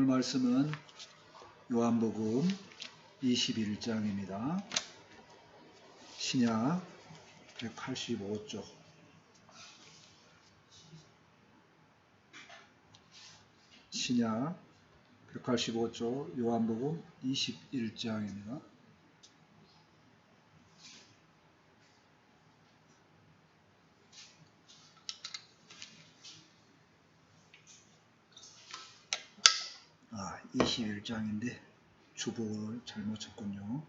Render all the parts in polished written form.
오늘 말씀은 요한복음 21장입니다. 신약 185쪽. 신약 185쪽 요한복음 21장입니다. 아, 21장인데 주복을 잘못 쳤군요.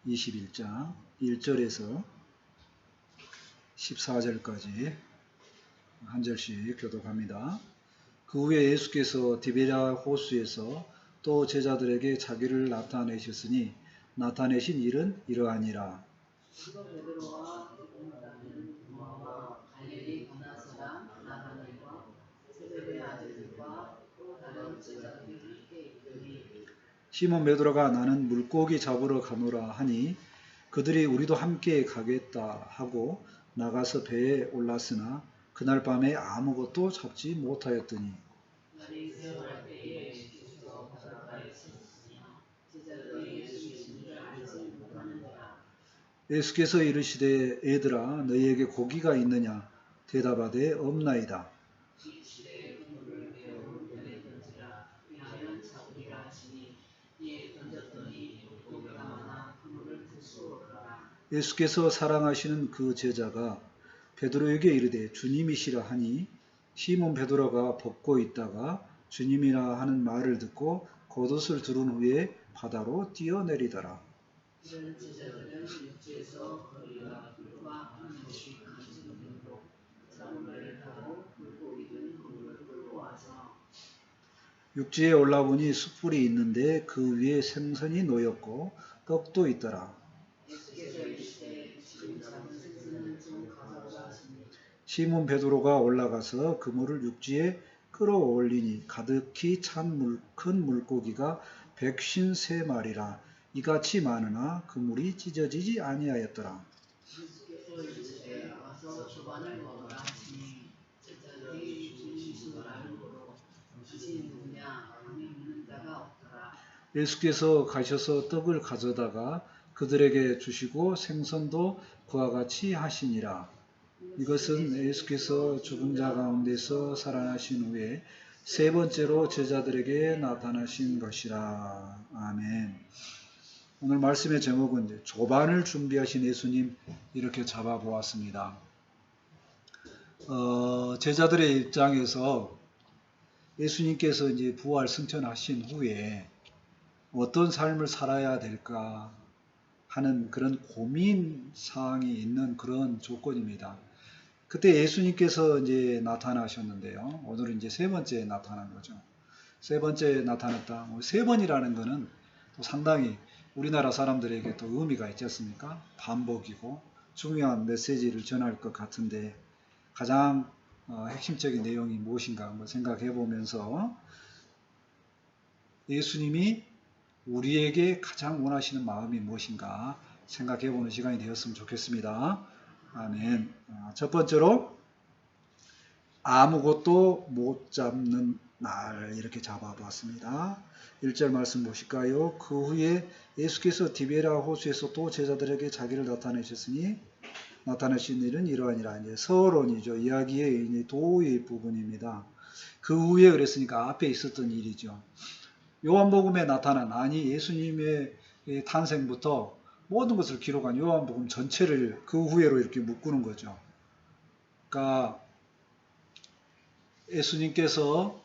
21장 1절에서 14절까지 한 절씩 교독합니다. 그 후에 예수께서 디베랴 호수에서 또 제자들에게 자기를 나타내셨으니 나타내신 일은 이러하니라. 시몬 베드로와 도마와 갈릴리 가나 사람 나다나엘과 세베대의 아들들과 또 다른 제자들이 함께 있더니 시몬 베드로가 나는 물고기 잡으러 가노라 하니 그들이 우리도 함께 가겠다 하고 나가서 배에 올랐으나 그날 밤에 아무것도 잡지 못하였더니 날이 새어갈 때에 예수께서 바닷가에 섰으니 제자들이 예수이신 줄 알지 못하는지라. 예수께서 이르시되 애들아 너희에게 고기가 있느냐 대답하되 없나이다. 이 시대에 그물을 베어 물에 던지라 위하여 잡으리라 하시니 이에 던졌더니 물고기가 많아 그물을 들 수 없더라. 예수께서 사랑하시는 그 제자가 베드로에게 이르되 주님이시라 하니 시몬 베드로가 벗고 있다가 주님이라 하는 말을 듣고 겉옷을 두른 후에 바다로 뛰어내리더라. 이런 제자들은 육지에서 거리가 불과 한 것이 가지는으로 작은 배를 타고 물고기 든 그물을 끌고 와서 육지에 올라보니 숯불이 있는데 그 위에 생선이 놓였고 떡도 있더라. 예수께서 이르시되 지금 잡은 생선은 좀 가져오라 하시니 시몬 베드로가 올라가서 그물을 육지에 끌어올리니 가득히 찬 큰 물고기가 153마리라. 이같이 많으나 그물이 찢어지지 아니하였더라. 예수께서 이르시되 와서 조반을 먹으라 하시니 제자들이 주님이신 걸 알므로 당신이 누구냐 감히 묻는 자가 없더라. 예수께서 가셔서 떡을 가져다가 그들에게 주시고 생선도 그와 같이 하시니라. 이것은 예수께서 죽은 자 가운데서 살아나신 후에 세 번째로 제자들에게 나타나신 것이라. 아멘. 오늘 말씀의 제목은 조반을 준비하신 예수님 이렇게 잡아보았습니다. 제자들의 입장에서 예수님께서 이제 부활 승천하신 후에 어떤 삶을 살아야 될까 하는 그런 고민 사항이 있는 그런 조건입니다. 그때 예수님께서 이제 나타나셨는데요. 오늘은 이제 세 번째 나타난 거죠. 세 번째 나타났다. 세 번이라는 것은 또 상당히 우리나라 사람들에게 또 의미가 있지 않습니까? 반복이고 중요한 메시지를 전할 것 같은데 가장 핵심적인 내용이 무엇인가 한번 생각해 보면서 예수님이 우리에게 가장 원하시는 마음이 무엇인가 생각해 보는 시간이 되었으면 좋겠습니다. 아멘. 첫 번째로 아무것도 못 잡는 날 이렇게 잡아봤습니다. 1절 말씀 보실까요? 그 후에 예수께서 디베랴 호수에서 또 제자들에게 자기를 나타내셨으니 나타내신 일은 이러하니라. 이제 서론이죠. 이야기의 도의 부분입니다. 그 후에 그랬으니까 앞에 있었던 일이죠. 요한복음에 나타난 아니 예수님의 탄생부터 모든 것을 기록한 요한복음 전체를 그 후에로 이렇게 묶는 거죠. 그러니까 예수님께서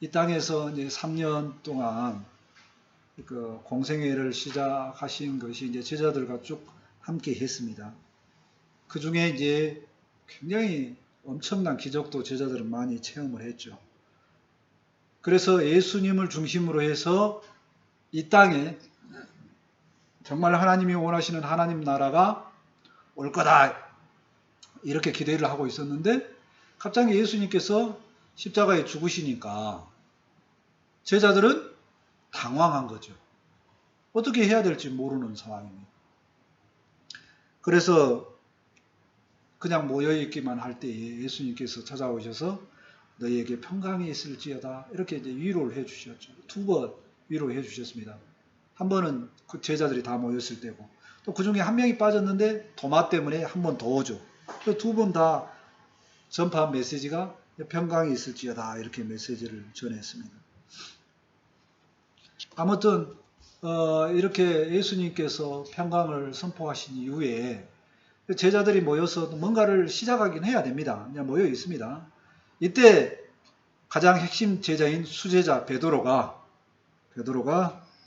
이 땅에서 이제 3년 동안 그 공생애를 시작하신 것이 이제 제자들과 쭉 함께 했습니다. 그 중에 이제 굉장히 엄청난 기적도 제자들은 많이 체험을 했죠. 그래서 예수님을 중심으로 해서 이 땅에 정말 하나님이 원하시는 하나님 나라가 올 거다 이렇게 기대를 하고 있었는데 갑자기 예수님께서 십자가에 죽으시니까 제자들은 당황한 거죠. 어떻게 해야 될지 모르는 상황입니다. 그래서 그냥 모여있기만 할 때에 예수님께서 찾아오셔서 너희에게 평강이 있을지어다. 이렇게 이제 위로를 해 주셨죠. 2번 위로해 주셨습니다. 한 번은 그 제자들이 다 모였을 때고, 또 그 중에 한 명이 빠졌는데 도마 때문에 한 번 더 오죠. 그 2번 다 전파한 메시지가 평강이 있을지어다, 이렇게 메시지를 전했습니다. 아무튼 이렇게 예수님께서 평강을 선포하신 이후에 제자들이 모여서 뭔가를 시작하긴 해야 됩니다. 그냥 모여 있습니다. 이때 가장 핵심 제자인 수제자 베드로가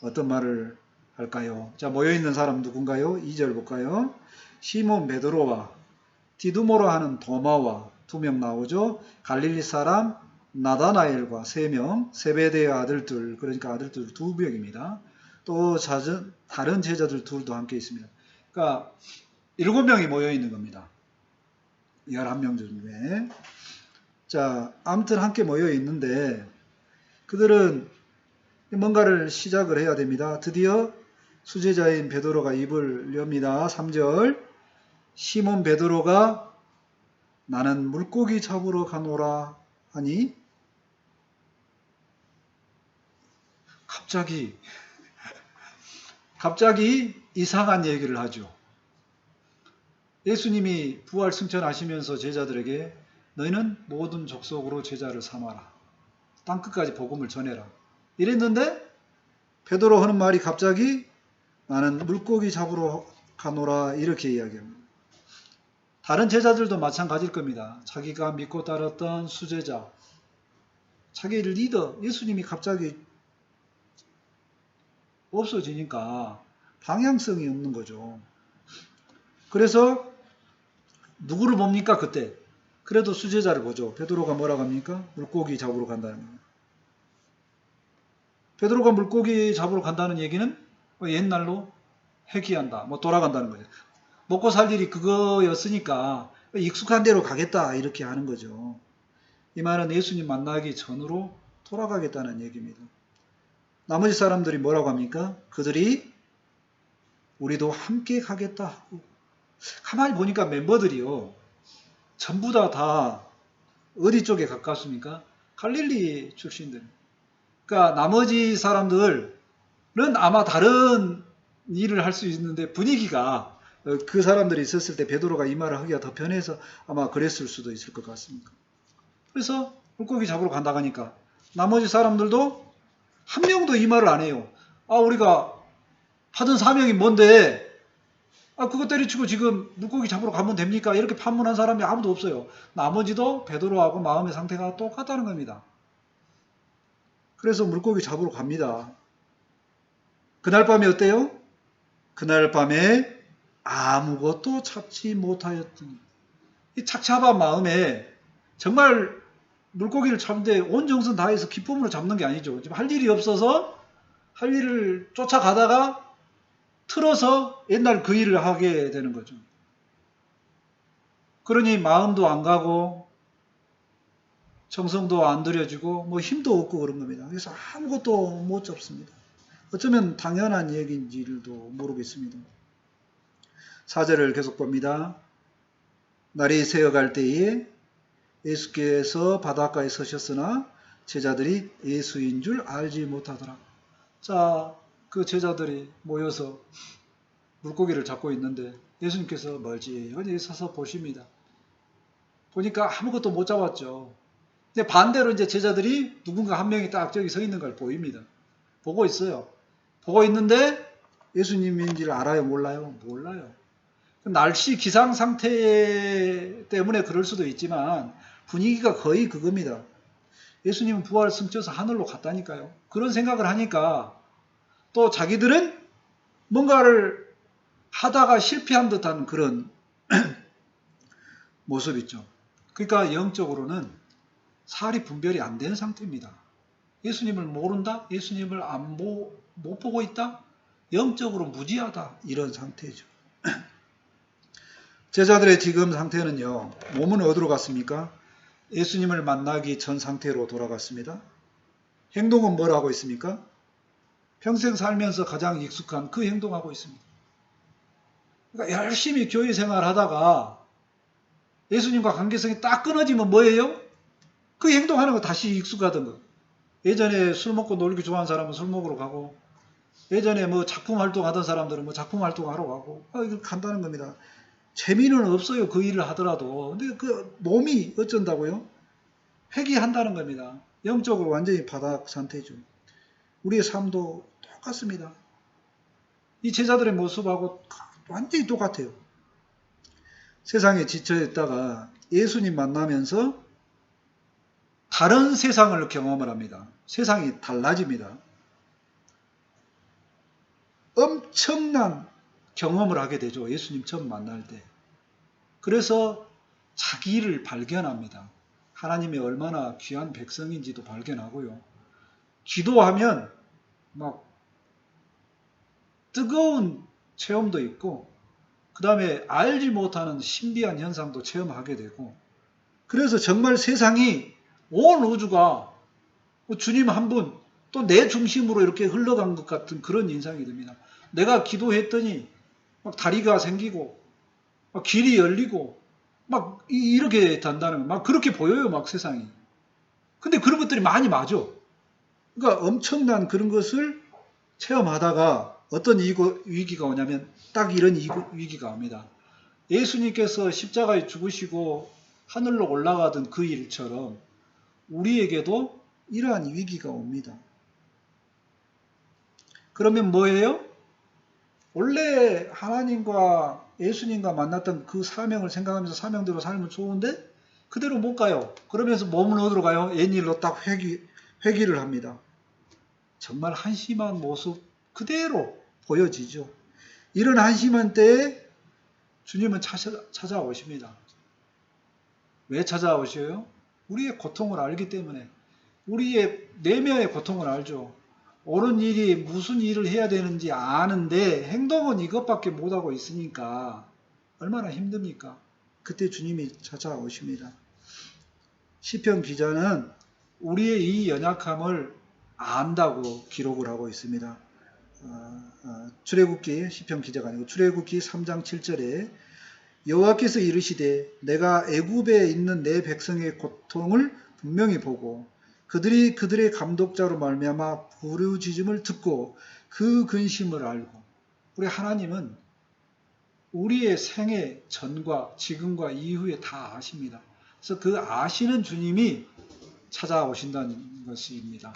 어떤 말을 할까요? 자, 모여있는 사람 누군가요? 2절 볼까요? 시몬 베드로와 디두모로 하는 도마와 2명 나오죠. 갈릴리 사람 나다나엘과 3명, 세베대의 아들들, 그러니까 아들들 2명입니다. 또 다른 제자들 둘도 함께 있습니다. 그러니까 7명이 모여있는 겁니다. 11명 중에. 자, 아무튼 함께 모여있는데 그들은 뭔가를 시작을 해야 됩니다. 드디어 수제자인 베드로가 입을 엽니다. 3절 시몬 베드로가 나는 물고기 잡으러 가노라 하니 갑자기 이상한 얘기를 하죠. 예수님이 부활 승천하시면서 제자들에게 너희는 모든 족속으로 제자를 삼아라. 땅끝까지 복음을 전해라. 이랬는데 베드로 하는 말이 갑자기 나는 물고기 잡으러 가노라 이렇게 이야기합니다. 다른 제자들도 마찬가지일 겁니다. 자기가 믿고 따랐던 수제자, 자기 리더 예수님이 갑자기 없어지니까 방향성이 없는 거죠. 그래서 누구를 봅니까 그때? 그래도 수제자를 보죠. 베드로가 뭐라고 합니까? 물고기 잡으러 간다는 겁니다. 베드로가 물고기 잡으러 간다는 얘기는 옛날로 회귀한다, 돌아간다는 거죠. 먹고 살 일이 그거였으니까 익숙한 대로 가겠다 이렇게 하는 거죠. 이 말은 예수님 만나기 전으로 돌아가겠다는 얘기입니다. 나머지 사람들이 뭐라고 합니까? 그들이 우리도 함께 가겠다. 가만히 보니까 멤버들이요, 전부 다 어디 쪽에 가깝습니까? 갈릴리 출신들. 그러니까 나머지 사람들은 아마 다른 일을 할 수 있는데 분위기가 그 사람들이 있었을 때 베드로가 이 말을 하기가 더 편해서 아마 그랬을 수도 있을 것 같습니다. 그래서 물고기 잡으러 간다고 하니까 나머지 사람들도 한 명도 이 말을 안 해요. 우리가 받은 사명이 뭔데 그거 때려치고 지금 물고기 잡으러 가면 됩니까? 이렇게 판문한 사람이 아무도 없어요. 나머지도 베드로하고 마음의 상태가 똑같다는 겁니다. 그래서 물고기 잡으러 갑니다. 그날 밤에 어때요? 그날 밤에 아무것도 잡지 못하였더니, 이 착잡한 마음에 정말 물고기를 잡는데 온 정성 다해서 기쁨으로 잡는 게 아니죠. 지금 할 일이 없어서 할 일을 쫓아가다가 틀어서 옛날 그 일을 하게 되는 거죠. 그러니 마음도 안 가고 정성도 안 들여지고 힘도 없고 그런 겁니다. 그래서 아무것도 못 잡습니다. 어쩌면 당연한 얘기인지도 모르겠습니다. 4절을 계속 봅니다. 날이 새어갈 때에 예수께서 바닷가에 서셨으나 제자들이 예수인 줄 알지 못하더라. 자, 그 제자들이 모여서 물고기를 잡고 있는데 예수님께서 멀찌멀찌 서서 보십니다. 보니까 아무것도 못 잡았죠. 근데 반대로 이제 제자들이 누군가 한 명이 딱 저기 서 있는 걸 보입니다. 보고 있어요. 보고 있는데 예수님인지를 알아요? 몰라요? 몰라요. 날씨 기상 상태 때문에 그럴 수도 있지만 분위기가 거의 그겁니다. 예수님은 부활 승천해서 하늘로 갔다니까요. 그런 생각을 하니까 또 자기들은 뭔가를 하다가 실패한 듯한 그런 모습 있죠. 그러니까 영적으로는 살이 분별이 안 된 상태입니다. 예수님을 모른다? 예수님을 못 보고 있다? 영적으로 무지하다. 이런 상태죠. 제자들의 지금 상태는요, 몸은 어디로 갔습니까? 예수님을 만나기 전 상태로 돌아갔습니다. 행동은 뭘 하고 있습니까? 평생 살면서 가장 익숙한 그 행동하고 있습니다. 그러니까 열심히 교회 생활하다가 예수님과 관계성이 딱 끊어지면 뭐예요? 그 행동하는 거 다시 익숙하던 거. 예전에 술 먹고 놀기 좋아하는 사람은 술 먹으러 가고, 예전에 뭐 작품 활동하던 사람들은 뭐 작품 활동하러 가고, 이거 간다는 겁니다. 재미는 없어요. 그 일을 하더라도. 근데 그 몸이 어쩐다고요? 회귀한다는 겁니다. 영적으로 완전히 바닥 상태죠. 우리의 삶도 똑같습니다. 이 제자들의 모습하고 완전히 똑같아요. 세상에 지쳐있다가 예수님 만나면서 다른 세상을 경험을 합니다. 세상이 달라집니다. 엄청난 경험을 하게 되죠. 예수님 처음 만날 때. 그래서 자기를 발견합니다. 하나님이 얼마나 귀한 백성인지도 발견하고요. 기도하면 막 뜨거운 체험도 있고, 그 다음에 알지 못하는 신비한 현상도 체험하게 되고, 그래서 정말 세상이, 온 우주가 주님 한 분, 또 내 중심으로 이렇게 흘러간 것 같은 그런 인상이 듭니다. 내가 기도했더니 막 다리가 생기고, 막 길이 열리고, 막 이렇게 된다는 거, 막 그렇게 보여요, 막 세상이. 근데 그런 것들이 많이 맞아. 그러니까 엄청난 그런 것을 체험하다가 어떤 위기가 오냐면 딱 이런 위기가 옵니다. 예수님께서 십자가에 죽으시고 하늘로 올라가던 그 일처럼 우리에게도 이러한 위기가 옵니다. 그러면 뭐예요? 원래 하나님과 예수님과 만났던 그 사명을 생각하면서 사명대로 살면 좋은데 그대로 못 가요. 그러면서 몸은 어디로 가요? 옛일로 딱 회귀를 합니다. 정말 한심한 모습 그대로 보여지죠. 이런 한심한 때에 주님은 찾아오십니다. 왜 찾아오셔요? 우리의 고통을 알기 때문에. 우리의 내면의 고통을 알죠. 옳은 일이 무슨 일을 해야 되는지 아는데 행동은 이것밖에 못하고 있으니까 얼마나 힘듭니까? 그때 주님이 찾아오십니다. 시편 기자는 우리의 이 연약함을 안다고 기록을 하고 있습니다. 출애굽기, 시편 기자가 아니고 출애굽기 3장 7절에 여호와께서 이르시되 내가 애굽에 있는 내 백성의 고통을 분명히 보고 그들이 그들의 감독자로 말미암아 부르짖음을 듣고 그 근심을 알고. 우리 하나님은 우리의 생애 전과 지금과 이후에 다 아십니다. 그래서 그 아시는 주님이 찾아오신다는 것입니다.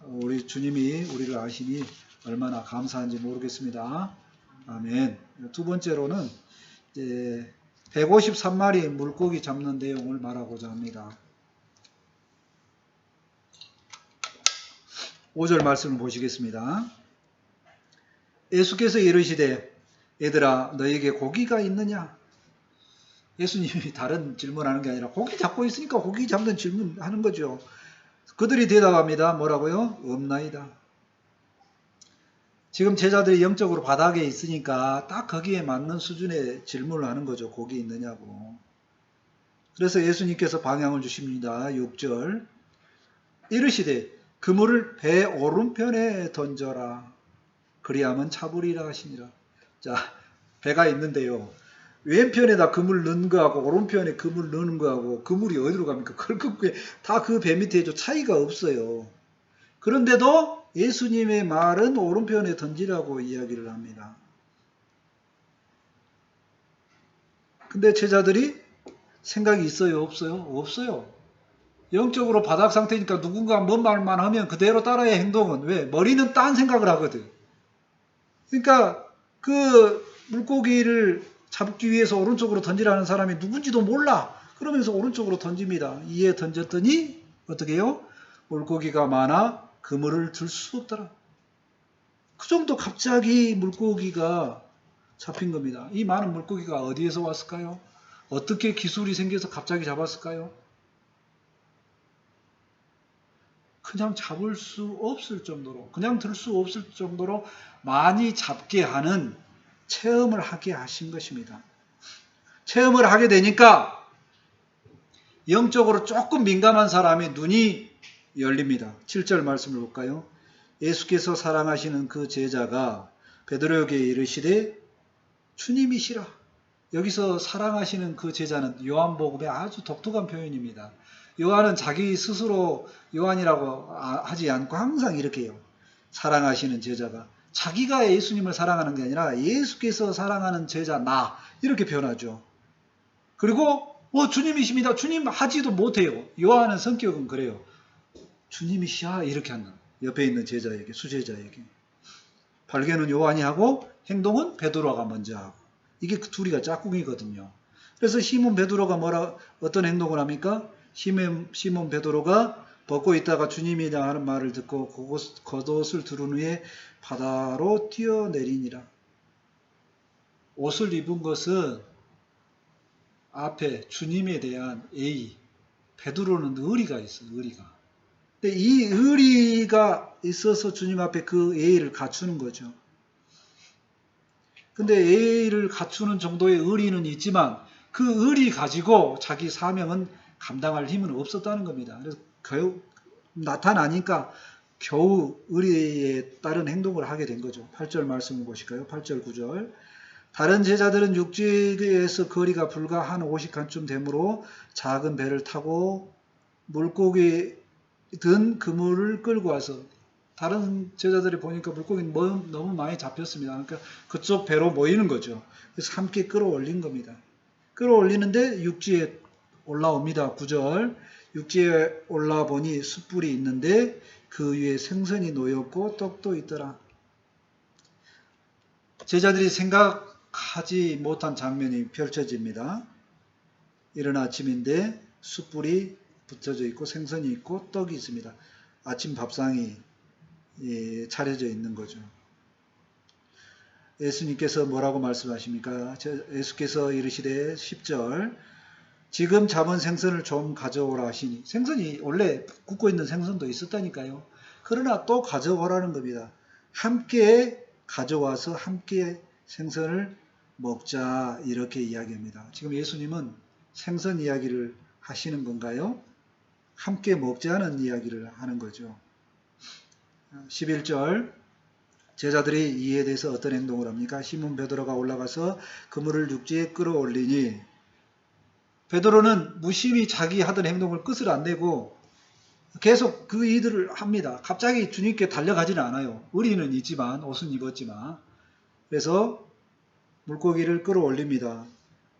우리 주님이 우리를 아시니 얼마나 감사한지 모르겠습니다. 아멘. 두 번째로는 153마리 물고기 잡는 내용을 말하고자 합니다. 5절 말씀을 보시겠습니다. 예수께서 이르시되 얘들아 너에게 고기가 있느냐? 예수님이 다른 질문하는 게 아니라 고기 잡고 있으니까 고기 잡는 질문하는 거죠. 그들이 대답합니다. 뭐라고요? 없나이다. 지금 제자들이 영적으로 바닥에 있으니까 딱 거기에 맞는 수준의 질문을 하는 거죠. 고기 있느냐고. 그래서 예수님께서 방향을 주십니다. 6절 이르시되 그물을 배 오른편에 던져라. 그리하면 차부리라 하시니라. 자, 배가 있는데요. 왼편에다 그물 넣는 거하고 오른편에 그물 넣는 거하고 그물이 어디로 갑니까? 다 그 배 밑에 차이가 없어요. 그런데도 예수님의 말은 오른편에 던지라고 이야기를 합니다. 근데 제자들이 생각이 있어요? 없어요? 없어요. 영적으로 바닥 상태니까 누군가 뭔 말만 하면 그대로 따라야 행동은. 왜? 머리는 딴 생각을 하거든. 그러니까 그 물고기를 잡기 위해서 오른쪽으로 던지라는 사람이 누군지도 몰라. 그러면서 오른쪽으로 던집니다. 이에 던졌더니 어떻게 해요? 물고기가 많아 그물을 들 수 없더라. 그 정도 갑자기 물고기가 잡힌 겁니다. 이 많은 물고기가 어디에서 왔을까요? 어떻게 기술이 생겨서 갑자기 잡았을까요? 그냥 잡을 수 없을 정도로, 그냥 들 수 없을 정도로 많이 잡게 하는 체험을 하게 하신 것입니다. 체험을 하게 되니까 영적으로 조금 민감한 사람의 눈이 열립니다. 7절 말씀을 볼까요? 예수께서 사랑하시는 그 제자가 베드로에게 이르시되 주님이시라. 여기서 사랑하시는 그 제자는 요한복음의 아주 독특한 표현입니다. 요한은 자기 스스로 요한이라고 하지 않고 항상 이렇게 해요. 사랑하시는 제자가. 자기가 예수님을 사랑하는 게 아니라 예수께서 사랑하는 제자 나 이렇게 표현하죠. 그리고 주님이십니다. 주님 하지도 못해요. 요한은 성격은 그래요. 주님이시야 이렇게 한다. 옆에 있는 제자에게 수제자에게. 발견은 요한이 하고 행동은 베드로가 먼저 하고. 이게 그 둘이가 짝꿍이거든요. 그래서 시몬 베드로가 어떤 행동을 합니까? 시몬 베드로가 벗고 있다가 주님이 하는 말을 듣고 겉옷을 두른 후에 바다로 뛰어내리니라. 옷을 입은 것은 앞에 주님에 대한 예의. 베드로는 의리가 있어요. 의리가. 근데 이 의리가 있어서 주님 앞에 그 예의를 갖추는 거죠. 근데 예의를 갖추는 정도의 의리는 있지만 그 의리 가지고 자기 사명은 감당할 힘은 없었다는 겁니다. 그래서 겨우 나타나니까 겨우 의리에 따른 행동을 하게 된 거죠. 8절 말씀을 보실까요? 8절 9절. 다른 제자들은 육지에서 거리가 불과 한 50칸쯤 되므로 작은 배를 타고 물고기 든 그물을 끌고 와서 다른 제자들이 보니까 물고기는 너무 많이 잡혔습니다. 그러니까 그쪽 배로 모이는 거죠. 그래서 함께 끌어올린 겁니다. 끌어올리는데 육지에 올라옵니다. 9절. 육지에 올라보니 숯불이 있는데 그 위에 생선이 놓였고 떡도 있더라. 제자들이 생각하지 못한 장면이 펼쳐집니다. 이른 아침인데 숯불이 붙여져 있고 생선이 있고 떡이 있습니다. 아침 밥상이 차려져 있는 거죠. 예수님께서 뭐라고 말씀하십니까? 예수께서 이르시되 10절 지금 잡은 생선을 좀 가져오라 하시니 생선이 원래 굽고 있는 생선도 있었다니까요. 그러나 또 가져오라는 겁니다. 함께 가져와서 함께 생선을 먹자 이렇게 이야기합니다. 지금 예수님은 생선 이야기를 하시는 건가요? 함께 먹자는 이야기를 하는 거죠. 11절 제자들이 이에 대해서 어떤 행동을 합니까? 시몬 베드로가 올라가서 그물을 육지에 끌어올리니 베드로는 무심히 자기 하던 행동을 끝을 안 내고 계속 그 일들을 합니다. 갑자기 주님께 달려가지는 않아요. 의리는 있지만 옷은 입었지만 그래서 물고기를 끌어올립니다.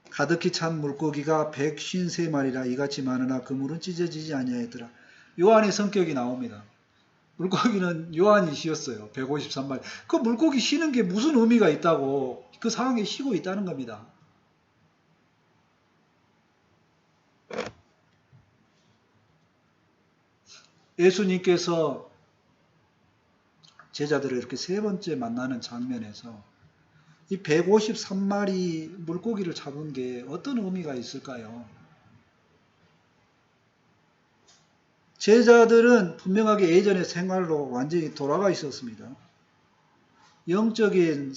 가득히 찬 물고기가 153마리라 이같이 많으나 그물은 찢어지지 아니하였더라. 요한의 성격이 나옵니다. 물고기는 요한이 쉬었어요. 153마리. 그 물고기 쉬는 게 무슨 의미가 있다고 그 상황에 쉬고 있다는 겁니다. 예수님께서 제자들을 이렇게 세 번째 만나는 장면에서 이 153마리 물고기를 잡은 게 어떤 의미가 있을까요? 제자들은 분명하게 예전의 생활로 완전히 돌아가 있었습니다. 영적인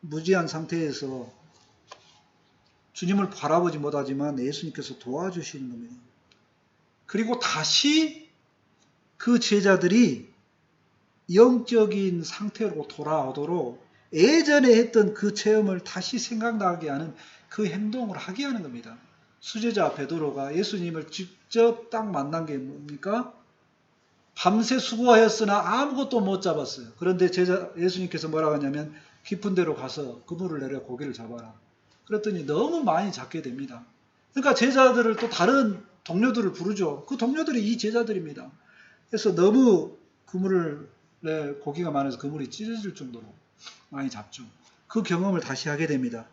무지한 상태에서 주님을 바라보지 못하지만 예수님께서 도와주시는 겁니다. 그리고 다시 그 제자들이 영적인 상태로 돌아오도록 예전에 했던 그 체험을 다시 생각나게 하는 그 행동을 하게 하는 겁니다. 수제자 베드로가 예수님을 직접 딱 만난 게 뭡니까? 밤새 수고하였으나 아무것도 못 잡았어요. 그런데 예수님께서 뭐라고 하냐면 깊은 데로 가서 그물을 내려 고기를 잡아라. 그랬더니 너무 많이 잡게 됩니다. 그러니까 제자들을 또 다른 동료들을 부르죠. 그 동료들이 이 제자들입니다. 그래서 너무 고기가 많아서 그물이 찢어질 정도로 많이 잡죠. 그 경험을 다시 하게 됩니다.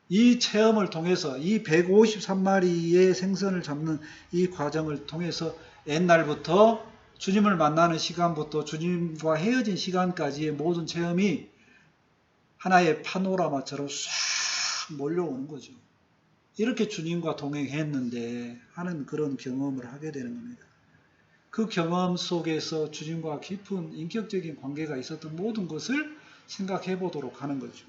이 체험을 통해서 이 153마리의 생선을 잡는 이 과정을 통해서 옛날부터 주님을 만나는 시간부터 주님과 헤어진 시간까지의 모든 체험이 하나의 파노라마처럼 싹 몰려오는 거죠. 이렇게 주님과 동행했는데 하는 그런 경험을 하게 되는 겁니다. 그 경험 속에서 주님과 깊은 인격적인 관계가 있었던 모든 것을 생각해 보도록 하는 거죠.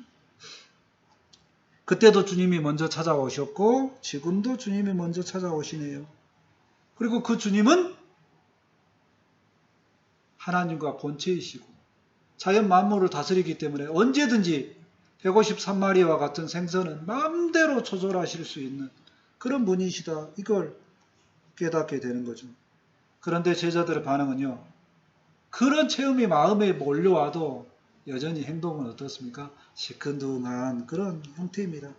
그때도 주님이 먼저 찾아오셨고 지금도 주님이 먼저 찾아오시네요. 그리고 그 주님은 하나님과 본체이시고 자연 만물을 다스리기 때문에 언제든지 153마리와 같은 생선은 마음대로 조절하실 수 있는 그런 분이시다. 이걸 깨닫게 되는 거죠. 그런데 제자들의 반응은요. 그런 체험이 마음에 몰려와도 여전히 행동은 어떻습니까? 시큰둥한 그런 형태입니다.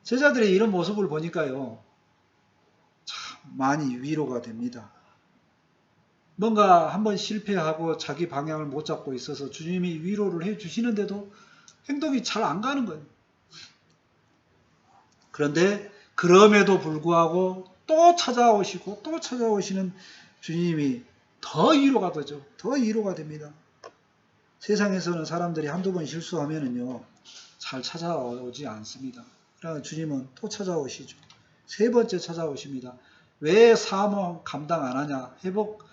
제자들의 이런 모습을 보니까요. 참 많이 위로가 됩니다. 뭔가 한번 실패하고 자기 방향을 못 잡고 있어서 주님이 위로를 해 주시는데도 행동이 잘 안 가는 거예요. 그런데 그럼에도 불구하고 또 찾아오시고 또 찾아오시는 주님이 더 위로가 되죠. 더 위로가 됩니다. 세상에서는 사람들이 한두 번 실수하면은요, 잘 찾아오지 않습니다. 그러나 주님은 또 찾아오시죠. 세 번째 찾아오십니다. 왜 사명 감당 안 하냐? 회복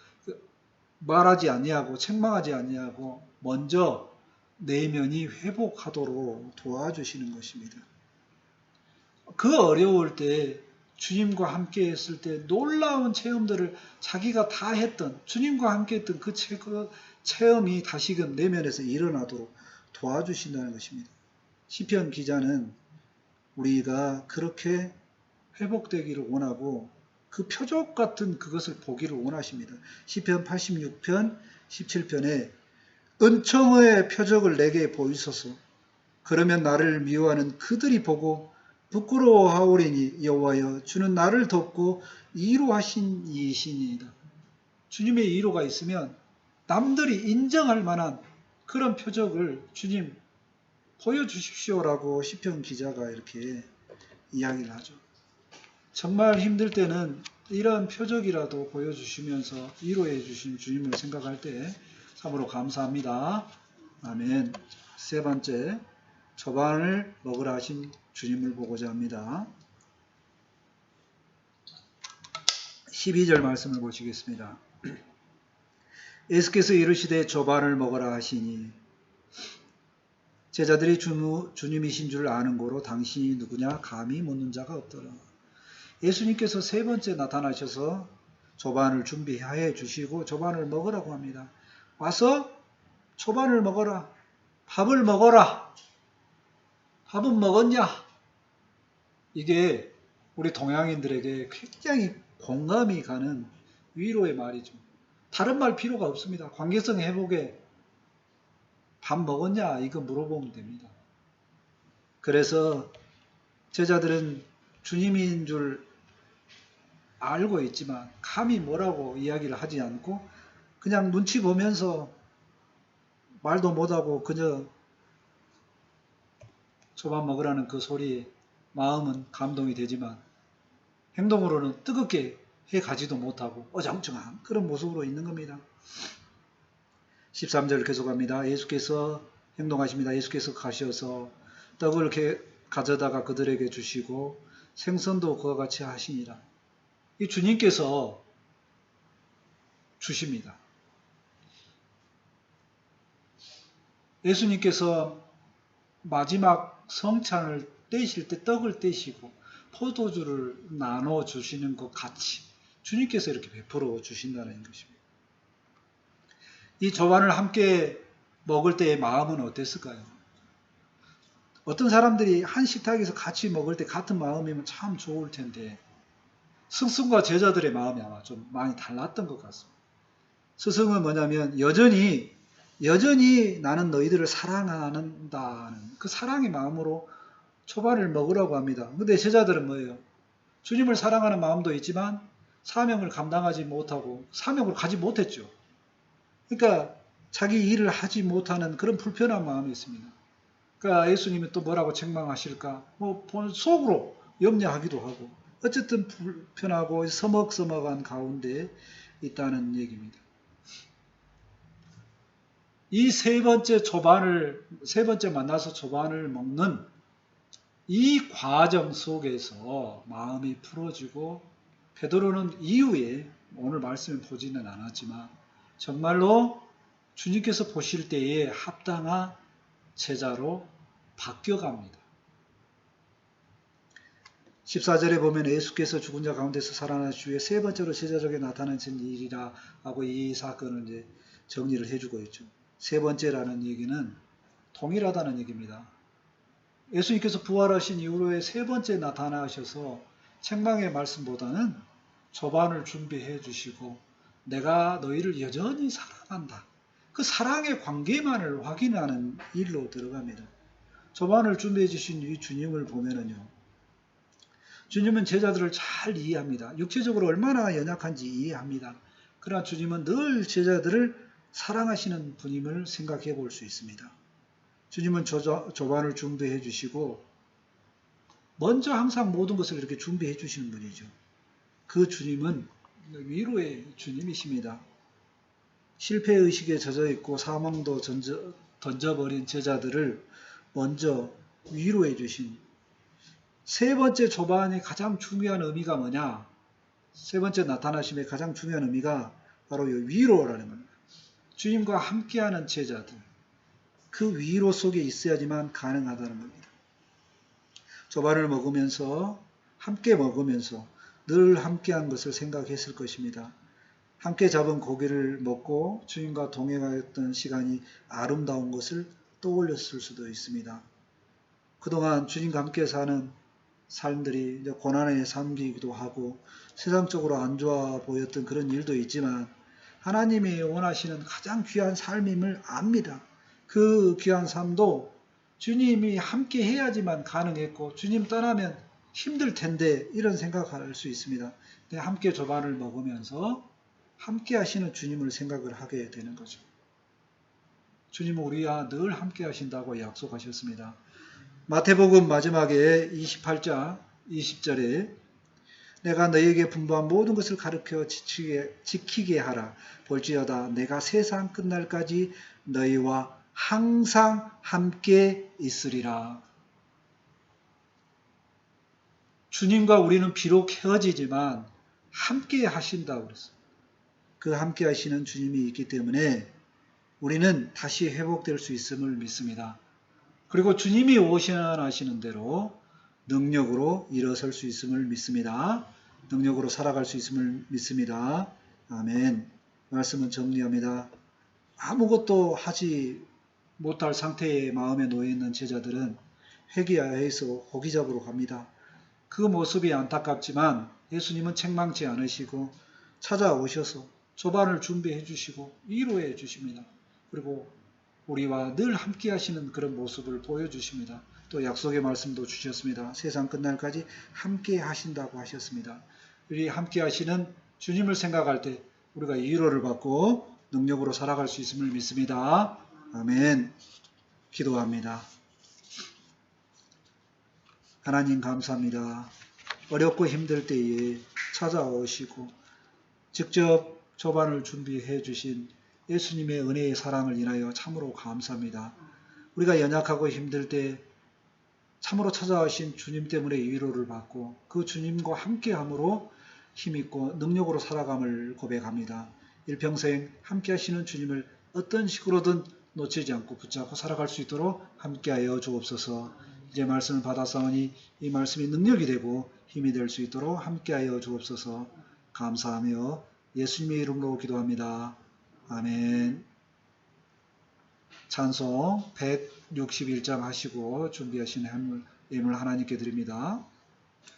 말하지 아니하고 책망하지 아니하고 먼저 내면이 회복하도록 도와주시는 것입니다. 그 어려울 때 주님과 함께 했을 때 놀라운 체험들을 자기가 다 했던 주님과 함께 했던 그 체험이 다시금 내면에서 일어나도록 도와주신다는 것입니다. 시편 기자는 우리가 그렇게 회복되기를 원하고 그 표적 같은 그것을 보기를 원하십니다. 시편 86편 17편에 은총의 표적을 내게 보이소서. 그러면 나를 미워하는 그들이 보고 부끄러워하오리니 여호와여 주는 나를 돕고 이로하신 이이시니이다. 주님의 이로가 있으면 남들이 인정할 만한 그런 표적을 주님 보여주십시오라고 시편 기자가 이렇게 이야기를 하죠. 정말 힘들 때는 이런 표적이라도 보여주시면서 위로해 주신 주님을 생각할 때 참으로 감사합니다. 아멘. 세 번째, 초반을 먹으라 하신 주님을 보고자 합니다. 12절 말씀을 보시겠습니다. 예수께서 이르시되 조반을 먹으라 하시니 제자들이 주님이신 줄 아는 고로 당신이 누구냐 감히 묻는 자가 없더라. 예수님께서 세 번째 나타나셔서 조반을 준비해 주시고 조반을 먹으라고 합니다. 와서 조반을 먹어라. 밥을 먹어라. 밥은 먹었냐? 이게 우리 동양인들에게 굉장히 공감이 가는 위로의 말이죠. 다른 말 필요가 없습니다. 관계성 회복에 밥 먹었냐? 이거 물어보면 됩니다. 그래서 제자들은 주님인 줄 알고 있지만 감히 뭐라고 이야기를 하지 않고 그냥 눈치 보면서 말도 못하고 그저 조반 먹으라는 그 소리에 마음은 감동이 되지만 행동으로는 뜨겁게 해가지도 못하고 어정쩡한 그런 모습으로 있는 겁니다. 13절 계속합니다. 예수께서 행동하십니다. 예수께서 가셔서 떡을 이렇게 가져다가 그들에게 주시고 생선도 그와 같이 하시니라. 이 주님께서 주십니다. 예수님께서 마지막 성찬을 떼실 때 떡을 떼시고 포도주를 나눠 주시는 것 같이 주님께서 이렇게 베풀어 주신다는 것입니다. 이 조반을 함께 먹을 때의 마음은 어땠을까요? 어떤 사람들이 한 식탁에서 같이 먹을 때 같은 마음이면 참 좋을 텐데 스승과 제자들의 마음이 아마 좀 많이 달랐던 것 같습니다. 스승은 뭐냐면 여전히 나는 너희들을 사랑한다는 그 사랑의 마음으로 초반을 먹으라고 합니다. 근데 제자들은 뭐예요? 주님을 사랑하는 마음도 있지만 사명을 감당하지 못하고 사명을 가지 못했죠. 그러니까 자기 일을 하지 못하는 그런 불편한 마음이 있습니다. 그러니까 예수님이 또 뭐라고 책망하실까? 뭐 속으로 염려하기도 하고 어쨌든 불편하고 서먹서먹한 가운데 있다는 얘기입니다. 이 세 번째 만나서 조반을 먹는 이 과정 속에서 마음이 풀어지고 베드로는 이후에 오늘 말씀에 보지는 않았지만 정말로 주님께서 보실 때에 합당한 제자로 바뀌어갑니다. 14절에 보면 예수께서 죽은 자 가운데서 살아나신 후에 세 번째로 제자적에 나타나신 일이라 하고 이 사건을 이제 정리를 해주고 있죠. 세 번째라는 얘기는 동일하다는 얘기입니다. 예수님께서 부활하신 이후로의 세 번째 나타나셔서 책망의 말씀보다는 조반을 준비해 주시고 내가 너희를 여전히 사랑한다. 그 사랑의 관계만을 확인하는 일로 들어갑니다. 조반을 준비해 주신 이 주님을 보면은요. 주님은 제자들을 잘 이해합니다. 육체적으로 얼마나 연약한지 이해합니다. 그러나 주님은 늘 제자들을 사랑하시는 분임을 생각해 볼 수 있습니다. 주님은 조반을 준비해 주시고 먼저 항상 모든 것을 이렇게 준비해 주시는 분이죠. 그 주님은 위로의 주님이십니다. 실패의식에 젖어 있고 사망도 던져버린 제자들을 먼저 위로해 주신 세 번째 조반의 가장 중요한 의미가 뭐냐? 세 번째 나타나심의 가장 중요한 의미가 바로 이 위로라는 겁니다. 주님과 함께하는 제자들, 그 위로 속에 있어야지만 가능하다는 겁니다. 조반을 먹으면서 함께 먹으면서 늘 함께한 것을 생각했을 것입니다. 함께 잡은 고기를 먹고 주님과 동행하였던 시간이 아름다운 것을 떠올렸을 수도 있습니다. 그동안 주님과 함께 사는 삶들이 이제 고난의 삶이기도 하고 세상적으로 안 좋아 보였던 그런 일도 있지만 하나님이 원하시는 가장 귀한 삶임을 압니다. 그 귀한 삶도 주님이 함께 해야지만 가능했고 주님 떠나면 힘들 텐데 이런 생각할 수 있습니다. 함께 조반을 먹으면서 함께 하시는 주님을 생각을 하게 되는 거죠. 주님은 우리와 늘 함께 하신다고 약속하셨습니다. 마태복음 마지막에 28장 20절에 내가 너희에게 분부한 모든 것을 가르쳐 지키게 하라. 볼지어다 내가 세상 끝날까지 너희와 항상 함께 있으리라. 주님과 우리는 비록 헤어지지만 함께 하신다고 그랬어요. 그 함께 하시는 주님이 있기 때문에 우리는 다시 회복될 수 있음을 믿습니다. 그리고 주님이 오시는 대로 능력으로 일어설 수 있음을 믿습니다. 능력으로 살아갈 수 있음을 믿습니다. 아멘. 말씀은 정리합니다. 아무것도 하지 못할 상태의 마음에 놓여 있는 제자들은 회개하여서 고기 잡으러 갑니다. 그 모습이 안타깝지만 예수님은 책망치 않으시고 찾아오셔서 조반을 준비해 주시고 위로해 주십니다. 그리고 우리와 늘 함께 하시는 그런 모습을 보여주십니다. 또 약속의 말씀도 주셨습니다. 세상 끝날까지 함께 하신다고 하셨습니다. 우리 함께 하시는 주님을 생각할 때 우리가 위로를 받고 능력으로 살아갈 수 있음을 믿습니다. 아멘. 기도합니다. 하나님 감사합니다. 어렵고 힘들 때에 찾아오시고 직접 조반을 준비해 주신 예수님의 은혜의 사랑을 인하여 참으로 감사합니다. 우리가 연약하고 힘들 때 참으로 찾아오신 주님 때문에 위로를 받고 그 주님과 함께함으로 힘있고 능력으로 살아감을 고백합니다. 일평생 함께 하시는 주님을 어떤 식으로든 놓치지 않고 붙잡고 살아갈 수 있도록 함께하여 주옵소서. 이제 말씀을 받아사오니 이 말씀이 능력이 되고 힘이 될 수 있도록 함께하여 주옵소서. 감사하며 예수님의 이름으로 기도합니다. 아멘. 찬송 161장 하시고 준비하신 예물 하나님께 드립니다.